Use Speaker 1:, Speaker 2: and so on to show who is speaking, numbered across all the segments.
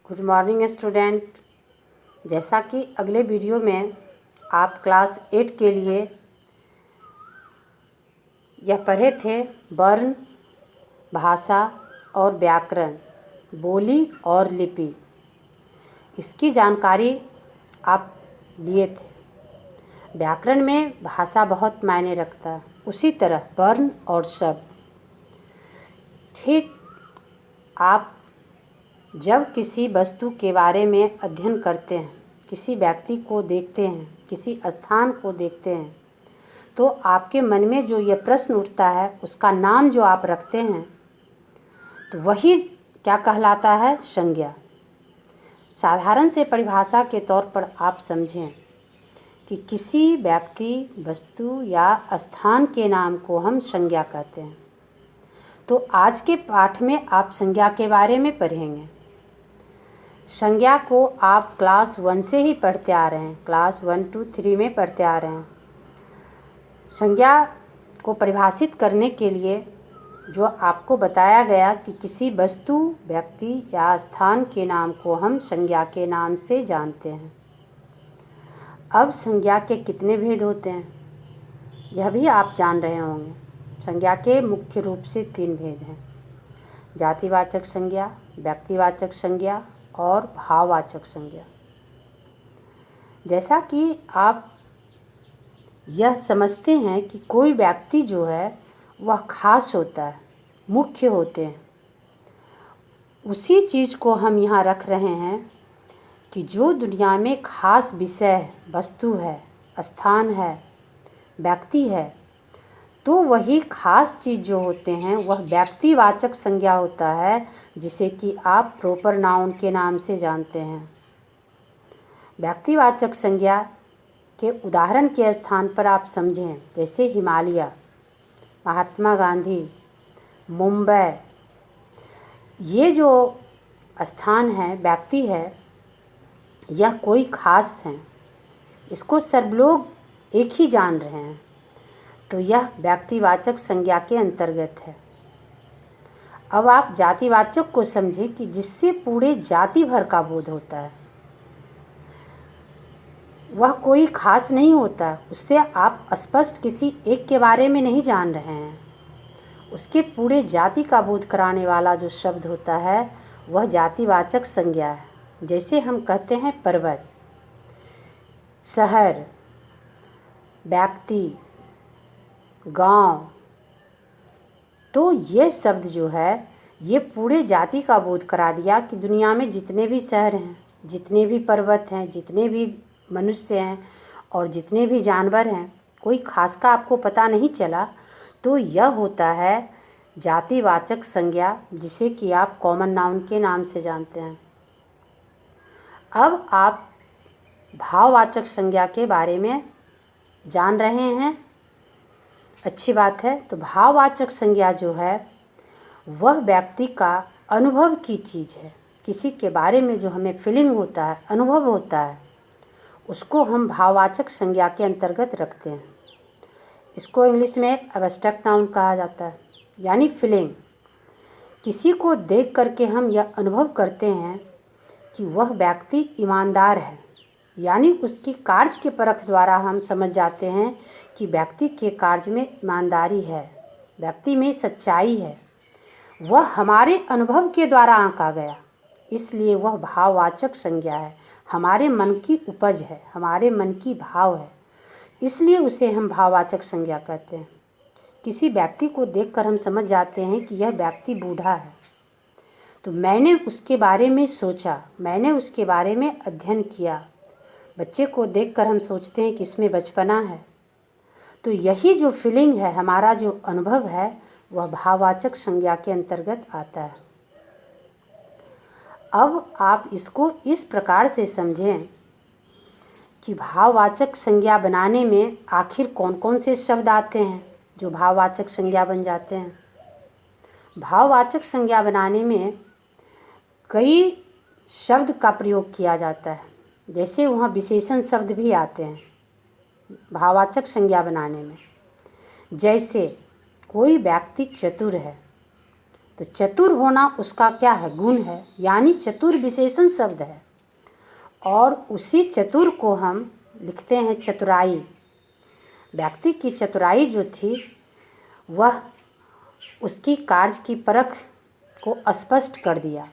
Speaker 1: Good morning student. जैसा कि अगले वीडियो में आप क्लास 8 के लिए यह पढ़े थे वर्ण, भाषा और व्याकरण, बोली और लिपि, इसकी जानकारी आप लिए थे। व्याकरण में भाषा बहुत मायने रखता है, उसी तरह वर्ण और शब्द। ठीक आप जब किसी वस्तु के बारे में अध्ययन करते हैं, किसी व्यक्ति को देखते हैं, किसी स्थान को देखते हैं, तो आपके मन में जो यह प्रश्न उठता है, उसका नाम जो आप रखते हैं, तो वही क्या कहलाता है? संज्ञा। साधारण से परिभाषा के तौर पर आप समझें कि किसी व्यक्ति, वस्तु या स्थान के नाम को हम संज्ञा कहते हैं। तो आज के पाठ में आप संज्ञा के बारे में पढ़ेंगे। संज्ञा को आप क्लास 1 से ही पढ़ते आ रहे हैं, क्लास 1, 2, 3 में पढ़ते आ रहे हैं। संज्ञा को परिभाषित करने के लिए जो आपको बताया गया कि किसी वस्तु, व्यक्ति या स्थान के नाम को हम संज्ञा के नाम से जानते हैं। अब संज्ञा के कितने भेद होते हैं, यह भी आप जान रहे होंगे। संज्ञा के मुख्य रूप से 3 भेद हैं: जातिवाचक संज्ञा, व्यक्तिवाचक संज्ञा और भाववाचक संज्ञा। जैसा कि आप यह समझते हैं कि कोई व्यक्ति जो है वह खास होता है, मुख्य होते हैं, उसी चीज़ को हम यहाँ रख रहे हैं कि जो दुनिया में खास विषय, वस्तु है, स्थान है, व्यक्ति है, तो वही खास चीज़ जो होते हैं वह व्यक्तिवाचक संज्ञा होता है, जिसे कि आप प्रॉपर नाउन के नाम से जानते हैं। व्यक्तिवाचक संज्ञा के उदाहरण के स्थान पर आप समझें, जैसे हिमालय, महात्मा गांधी, मुंबई। ये जो स्थान है, व्यक्ति है, यह कोई खास है, इसको सब लोग एक ही जान रहे हैं, तो यह व्यक्तिवाचक संज्ञा के अंतर्गत है। अब आप जातिवाचक को समझें कि जिससे पूरे जाति भर का बोध होता है। वह कोई खास नहीं होता, उससे आप स्पष्ट किसी एक के बारे में नहीं जान रहे हैं, उसके पूरे जाति का बोध कराने वाला जो शब्द होता है वह जातिवाचक संज्ञा है। जैसे हम कहते हैं पर्वत, शहर, व्यक्ति, गांव, तो ये शब्द जो है ये पूरे जाति का बोध करा दिया कि दुनिया में जितने भी शहर हैं, जितने भी पर्वत हैं, जितने भी मनुष्य हैं और जितने भी जानवर हैं, कोई खास का आपको पता नहीं चला, तो यह होता है जातिवाचक संज्ञा, जिसे कि आप कॉमन नाउन के नाम से जानते हैं। अब आप भाववाचक संज्ञा के बारे में जान रहे हैं, अच्छी बात है। तो भाववाचक संज्ञा जो है वह व्यक्ति का अनुभव की चीज़ है। किसी के बारे में जो हमें फीलिंग होता है, अनुभव होता है, उसको हम भाववाचक संज्ञा के अंतर्गत रखते हैं। इसको इंग्लिश में एब्स्ट्रैक्ट नाउन कहा जाता है, यानी फीलिंग। किसी को देख करके हम यह अनुभव करते हैं कि वह व्यक्ति ईमानदार है, यानी उसकी कार्य के परख द्वारा हम समझ जाते हैं कि व्यक्ति के कार्य में ईमानदारी है, व्यक्ति में सच्चाई है। वह हमारे अनुभव के द्वारा आंका गया, इसलिए वह भाववाचक संज्ञा है, हमारे मन की उपज है, हमारे मन की भाव है, इसलिए उसे हम भाववाचक संज्ञा कहते हैं। किसी व्यक्ति को देखकर हम समझ जाते हैं कि यह व्यक्ति बूढ़ा है, तो मैंने उसके बारे में सोचा, मैंने उसके बारे में अध्ययन किया। बच्चे को देखकर हम सोचते हैं कि इसमें बचपना है, तो यही जो फीलिंग है, हमारा जो अनुभव है, वह भाववाचक संज्ञा के अंतर्गत आता है। अब आप इसको इस प्रकार से समझें कि भाववाचक संज्ञा बनाने में आखिर कौन कौन से शब्द आते हैं जो भाववाचक संज्ञा बन जाते हैं। भाववाचक संज्ञा बनाने में कई शब्द का प्रयोग किया जाता है, जैसे वहाँ विशेषण शब्द भी आते हैं भाववाचक संज्ञा बनाने में। जैसे कोई व्यक्ति चतुर है, तो चतुर होना उसका क्या है, गुण है, यानी चतुर विशेषण शब्द है। और उसी चतुर को हम लिखते हैं चतुराई। व्यक्ति की चतुराई जो थी वह उसकी कार्य की परख को स्पष्ट कर दिया।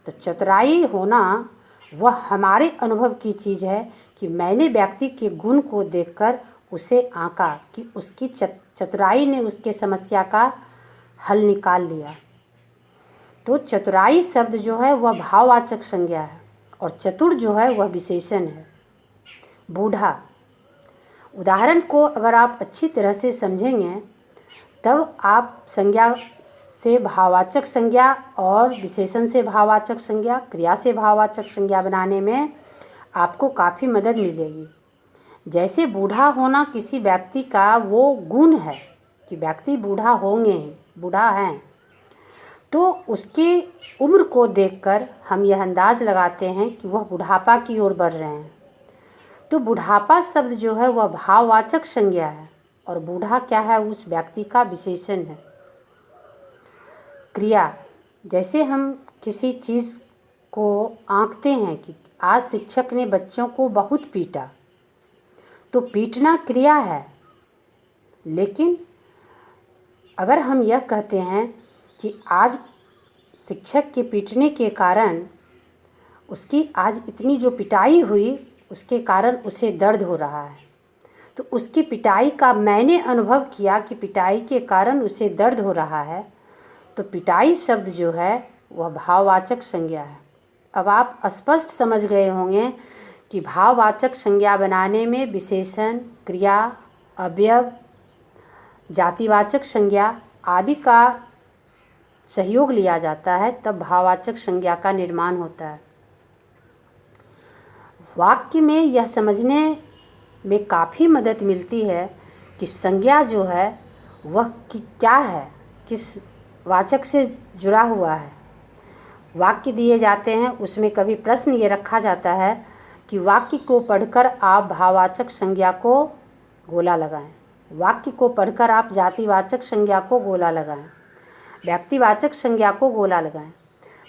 Speaker 1: तो चतुराई होना वह हमारे अनुभव की चीज़ है कि मैंने व्यक्ति के गुण को देखकर उसे आंका कि उसकी चतुराई ने उसके समस्या का हल निकाल लिया। तो चतुराई शब्द जो है वह भाववाचक संज्ञा है और चतुर जो है वह विशेषण है। बूढ़ा, उदाहरण को अगर आप अच्छी तरह से समझेंगे तब आप संज्ञा से भाववाचक संज्ञा और विशेषण से भाववाचक संज्ञा, क्रिया से भाववाचक संज्ञा बनाने में आपको काफ़ी मदद मिलेगी। जैसे बूढ़ा होना किसी व्यक्ति का वो गुण है कि व्यक्ति बूढ़ा होंगे, बूढ़ा हैं, तो उसकी उम्र को देखकर हम यह अंदाज़ लगाते हैं कि वह बुढ़ापा की ओर बढ़ रहे हैं। तो बुढ़ापा शब्द जो है वह भाववाचक संज्ञा है और बूढ़ा क्या है, उस व्यक्ति का विशेषण है। क्रिया, जैसे हम किसी चीज़ को आंकते हैं कि आज शिक्षक ने बच्चों को बहुत पीटा, तो पीटना क्रिया है। लेकिन अगर हम यह कहते हैं कि आज शिक्षक के पीटने के कारण उसकी आज इतनी जो पिटाई हुई उसके कारण उसे दर्द हो रहा है, तो उसकी पिटाई का मैंने अनुभव किया कि पिटाई के कारण उसे दर्द हो रहा है, तो पिटाई शब्द जो है वह भाववाचक संज्ञा है। अब आप स्पष्ट समझ गए होंगे कि भाववाचक संज्ञा बनाने में विशेषण, क्रिया, अवयव, जातिवाचक संज्ञा आदि का सहयोग लिया जाता है, तब भाववाचक संज्ञा का निर्माण होता है। वाक्य में यह समझने में काफ़ी मदद मिलती है कि संज्ञा जो है वह क्या है, किस वाचक से जुड़ा हुआ है। वाक्य दिए जाते हैं, उसमें कभी प्रश्न ये रखा जाता है कि वाक्य को पढ़कर आप भाववाचक संज्ञा को गोला लगाएं, वाक्य को पढ़कर आप जातिवाचक संज्ञा को गोला लगाएं, व्यक्तिवाचक संज्ञा को गोला लगाएं।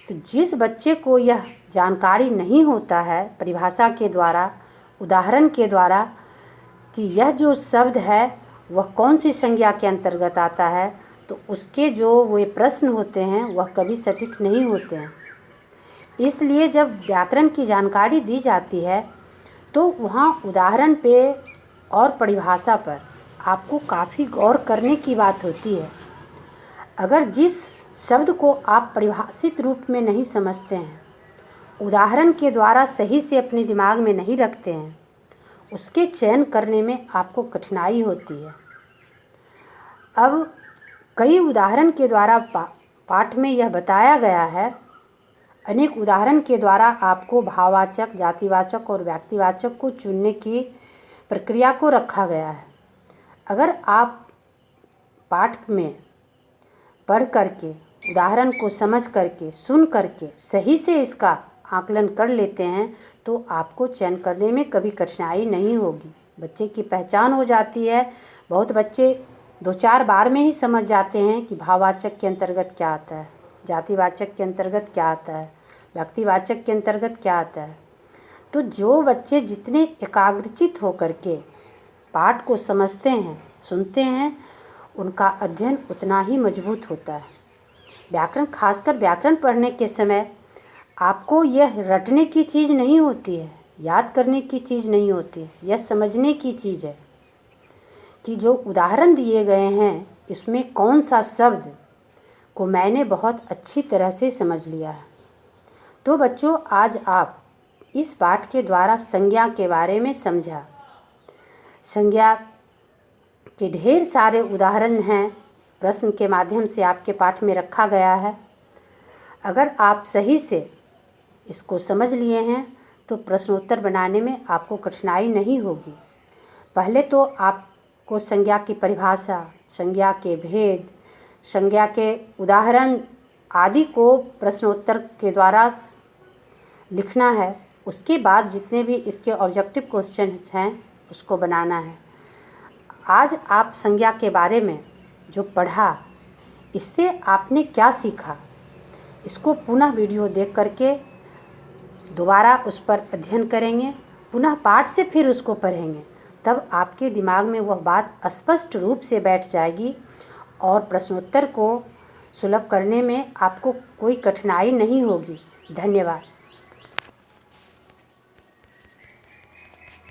Speaker 1: तो जिस बच्चे को यह जानकारी नहीं होता है परिभाषा के द्वारा, उदाहरण के द्वारा कि यह जो शब्द है वह कौन सी संज्ञा के अंतर्गत आता है, तो उसके जो वे प्रश्न होते हैं वह कभी सटीक नहीं होते हैं। इसलिए जब व्याकरण की जानकारी दी जाती है तो वहाँ उदाहरण पे और परिभाषा पर आपको काफ़ी गौर करने की बात होती है। अगर जिस शब्द को आप परिभाषित रूप में नहीं समझते हैं, उदाहरण के द्वारा सही से अपने दिमाग में नहीं रखते हैं, उसके चयन करने में आपको कठिनाई होती है। अब कई उदाहरण के द्वारा पाठ में यह बताया गया है, अनेक उदाहरण के द्वारा आपको भाववाचक, जातिवाचक और व्यक्तिवाचक को चुनने की प्रक्रिया को रखा गया है। अगर आप पाठ में पढ़ करके, उदाहरण को समझ करके, सुन करके सही से इसका आकलन कर लेते हैं तो आपको चयन करने में कभी कठिनाई नहीं होगी। बच्चे की पहचान हो जाती है। बहुत बच्चे 2-4 बार में ही समझ जाते हैं कि भाववाचक के अंतर्गत क्या आता है, जातिवाचक के अंतर्गत क्या आता है, व्यक्तिवाचक के अंतर्गत क्या आता है। तो जो बच्चे जितने एकाग्रचित होकर के पाठ को समझते हैं, सुनते हैं, उनका अध्ययन उतना ही मजबूत होता है। व्याकरण, खासकर व्याकरण पढ़ने के समय आपको यह रटने की चीज़ नहीं होती है, याद करने की चीज़ नहीं होती है, यह समझने की चीज़ है कि जो उदाहरण दिए गए हैं इसमें कौन सा शब्द को मैंने बहुत अच्छी तरह से समझ लिया है। तो बच्चों, आज आप इस पाठ के द्वारा संज्ञा के बारे में समझा। संज्ञा के ढेर सारे उदाहरण हैं, प्रश्न के माध्यम से आपके पाठ में रखा गया है। अगर आप सही से इसको समझ लिए हैं तो प्रश्नोत्तर बनाने में आपको कठिनाई नहीं होगी। पहले तो आपको संज्ञा की परिभाषा, संज्ञा के भेद, संज्ञा के उदाहरण आदि को प्रश्नोत्तर के द्वारा लिखना है। उसके बाद जितने भी इसके ऑब्जेक्टिव क्वेश्चंस हैं उसको बनाना है। आज आप संज्ञा के बारे में जो पढ़ा, इससे आपने क्या सीखा। इसको पुनः वीडियो देख करके दोबारा उस पर अध्ययन करेंगे, पुनः पाठ से फिर उसको पढ़ेंगे, तब आपके दिमाग में वह बात स्पष्ट रूप से बैठ जाएगी और प्रश्नोत्तर को सुलभ करने में आपको कोई कठिनाई नहीं होगी। धन्यवाद।